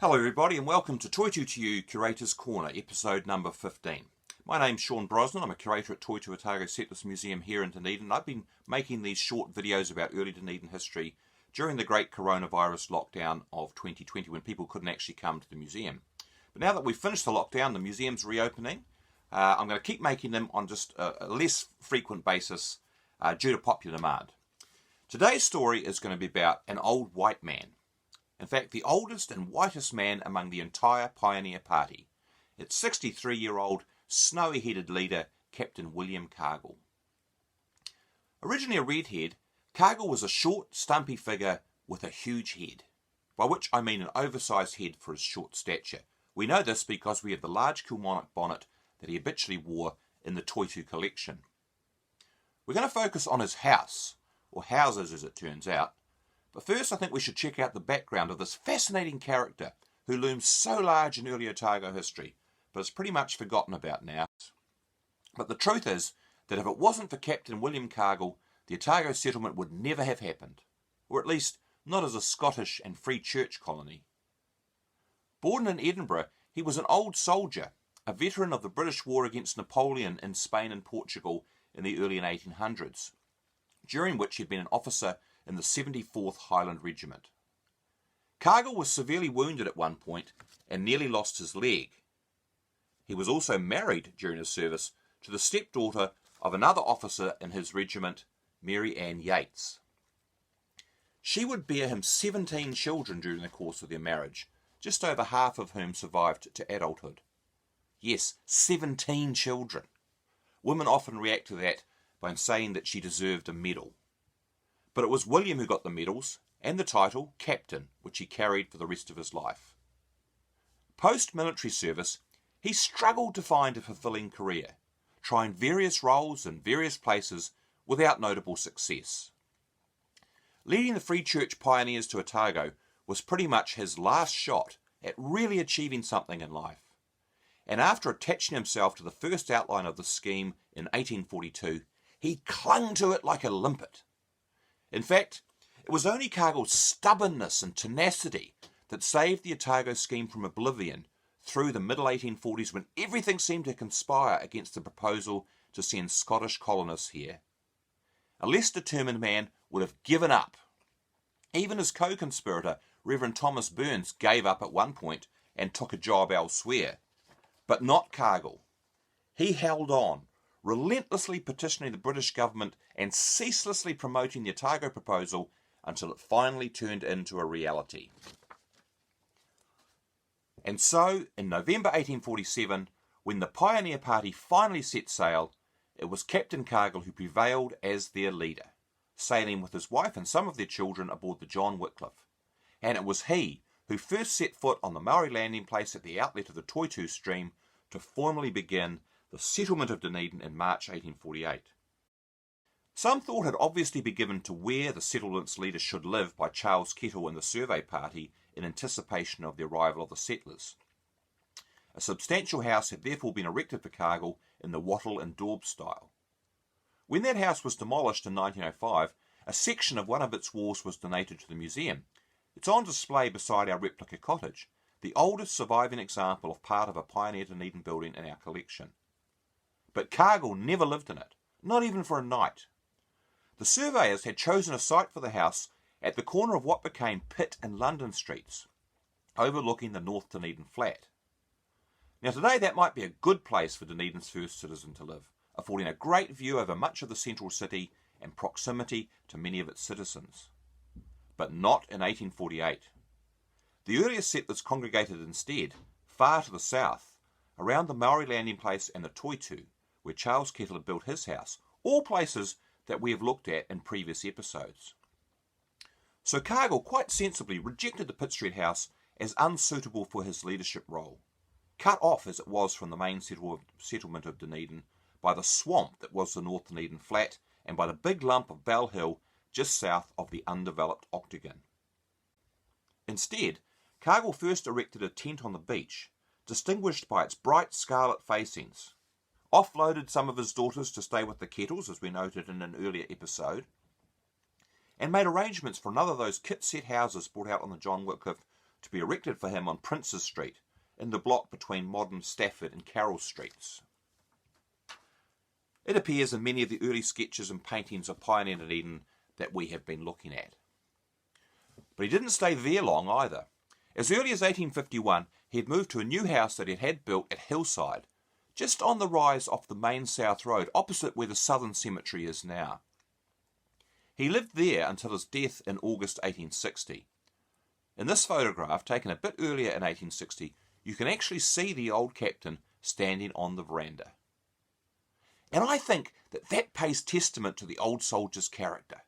Hello everybody and welcome to Toy2 Curator's Corner, episode number 15. My name's Sean Brosnan, I'm a curator at Toy2 Otago Settlers Museum here in Dunedin. I've been making these short videos about early Dunedin history during the great coronavirus lockdown of 2020 when people couldn't actually come to the museum. But now that we've finished the lockdown, the museum's reopening. I'm going to keep making them on just a less frequent basis due to popular demand. Today's story is going to be about an old white man. In fact, the oldest and whitest man among the entire pioneer party. It's 63-year-old, snowy-headed leader, Captain William Cargill. Originally a redhead, Cargill was a short, stumpy figure with a huge head, by which I mean an oversized head for his short stature. We know this because we have the large Kilmarnock bonnet that he habitually wore in the Toy2 collection. We're going to focus on his house, or houses as it turns out. But first I think we should check out the background of this fascinating character who looms so large in early Otago history, but is pretty much forgotten about now. But the truth is that if it wasn't for Captain William Cargill, the Otago settlement would never have happened, or at least not as a Scottish and Free Church colony. Born in Edinburgh, he was an old soldier, a veteran of the British war against Napoleon in Spain and Portugal in the early 1800s, during which he'd been an officer in the 74th Highland Regiment. Cargill was severely wounded at one point and nearly lost his leg. He was also married during his service to the stepdaughter of another officer in his regiment, Mary Ann Yates. She would bear him 17 children during the course of their marriage, just over half of whom survived to adulthood. Yes, 17 children. Women often react to that by saying that she deserved a medal. But it was William who got the medals and the title Captain, which he carried for the rest of his life. Post-military service, he struggled to find a fulfilling career, trying various roles in various places without notable success. Leading the Free Church pioneers to Otago was pretty much his last shot at really achieving something in life. And after attaching himself to the first outline of the scheme in 1842, he clung to it like a limpet. In fact, it was only Cargill's stubbornness and tenacity that saved the Otago scheme from oblivion through the middle 1840s when everything seemed to conspire against the proposal to send Scottish colonists here. A less determined man would have given up. Even his co-conspirator, Reverend Thomas Burns, gave up at one point and took a job elsewhere. But not Cargill. He held on, relentlessly petitioning the British government and ceaselessly promoting the Otago proposal until it finally turned into a reality. And so, in November 1847, when the Pioneer Party finally set sail, it was Captain Cargill who prevailed as their leader, sailing with his wife and some of their children aboard the John Wycliffe. And it was he who first set foot on the Maori landing place at the outlet of the Toy2 stream to formally begin the settlement of Dunedin in March 1848. Some thought had obviously been given to where the settlement's leaders should live by Charles Kettle and the survey party in anticipation of the arrival of the settlers. A substantial house had therefore been erected for Cargill in the wattle and daub style. When that house was demolished in 1905, a section of one of its walls was donated to the museum. It's on display beside our replica cottage, the oldest surviving example of part of a pioneer Dunedin building in our collection. But Cargill never lived in it, not even for a night. The surveyors had chosen a site for the house at the corner of what became Pitt and London Streets, overlooking the North Dunedin Flat. Now today that might be a good place for Dunedin's first citizen to live, affording a great view over much of the central city and proximity to many of its citizens. But not in 1848. The earliest settlers congregated instead, far to the south, around the Maori landing place and the Toy2, where Charles Kettle had built his house, all places that we have looked at in previous episodes. So Cargill quite sensibly rejected the Pitt Street house as unsuitable for his leadership role, cut off as it was from the main settlement of Dunedin by the swamp that was the North Dunedin Flat and by the big lump of Bell Hill just south of the undeveloped Octagon. Instead, Cargill first erected a tent on the beach, distinguished by its bright scarlet facings, offloaded some of his daughters to stay with the Kettles, as we noted in an earlier episode, and made arrangements for another of those kit-set houses brought out on the John Wycliffe to be erected for him on Princes Street, in the block between modern Stafford and Carroll Streets. It appears in many of the early sketches and paintings of Pioneer Dunedin that we have been looking at. But he didn't stay there long either. As early as 1851, he had moved to a new house that he had built at Hillside, just on the rise off the main South Road, opposite where the Southern Cemetery is now. He lived there until his death in August 1860. In this photograph, taken a bit earlier in 1860, you can actually see the old captain standing on the veranda. And I think that pays testament to the old soldier's character.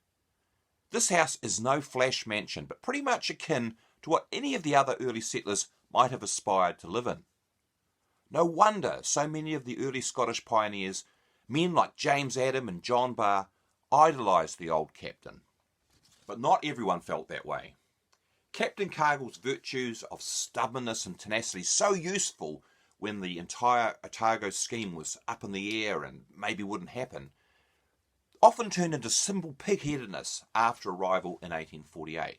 This house is no flash mansion, but pretty much akin to what any of the other early settlers might have aspired to live in. No wonder so many of the early Scottish pioneers, men like James Adam and John Barr, idolised the old captain. But not everyone felt that way. Captain Cargill's virtues of stubbornness and tenacity, so useful when the entire Otago scheme was up in the air and maybe wouldn't happen, often turned into simple pig-headedness after arrival in 1848.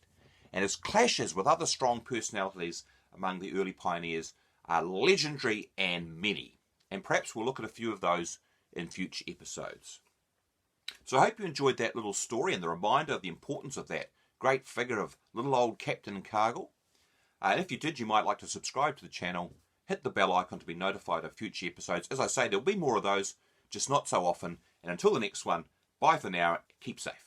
And his clashes with other strong personalities among the early pioneers are legendary and many. And perhaps we'll look at a few of those in future episodes. So I hope you enjoyed that little story and the reminder of the importance of that great figure of little old Captain Cargill. And if you did, you might like to subscribe to the channel, hit the bell icon to be notified of future episodes. As I say, there'll be more of those, just not so often. And until the next one, bye for now, keep safe.